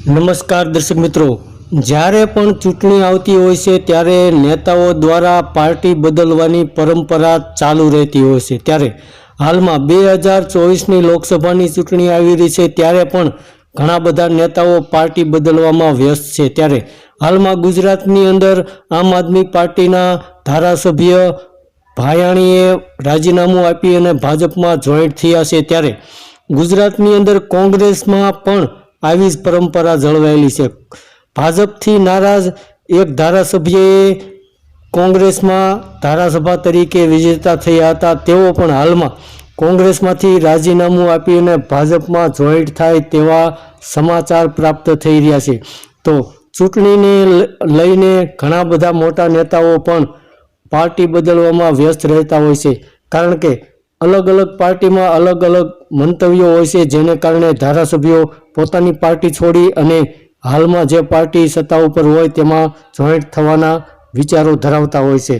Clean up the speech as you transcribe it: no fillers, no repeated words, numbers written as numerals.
નમસ્કાર દર્શક મિત્રો, જ્યારે પણ ચૂંટણી આવતી હોય છે ત્યારે નેતાઓ દ્વારા પાર્ટી બદલવાની પરંપરા ચાલુ રહેતી હોય છે। ત્યારે હાલમાં 2024ની લોકસભાની ચૂંટણી આવી રહી છે ત્યારે પણ ઘણા બધા નેતાઓ પાર્ટી બદલવામાં વ્યસ્ત છે। ત્યારે હાલમાં ગુજરાતની અંદર આમ આદમી પાર્ટીના ધારાસભ્ય ભાયાણીએ રાજીનામું આપી અને ભાજપમાં જોઈન્ટ થયા છે। ત્યારે ગુજરાતની અંદર કોંગ્રેસમાં પણ આવી જ પરંપરા જળવાયેલી છે। ભાજપથી નારાજ એક ધારાસભ્યએ કોંગ્રેસમાં ધારાસભા તરીકે વિજેતા થયા હતા, તેઓ પણ હાલમાં કોંગ્રેસમાંથી રાજીનામું આપીને ભાજપમાં જોઈન્ટ થાય તેવા સમાચાર પ્રાપ્ત થઈ રહ્યા છે। તો ચૂંટણીને લઈને ઘણા બધા મોટા નેતાઓ પણ પાર્ટી બદલવામાં વ્યસ્ત રહેતા હોય છે, કારણ કે અલગ અલગ પાર્ટીમાં અલગ અલગ મંતવ્યો હોય છે, જેને કારણે ધારાસભ્યો પોતાની પાર્ટી છોડી અને હાલમાં જે પાર્ટી સત્તા ઉપર હોય તેમાં જોઈન્ટ થવાના વિચારો ધરાવતા હોય છે।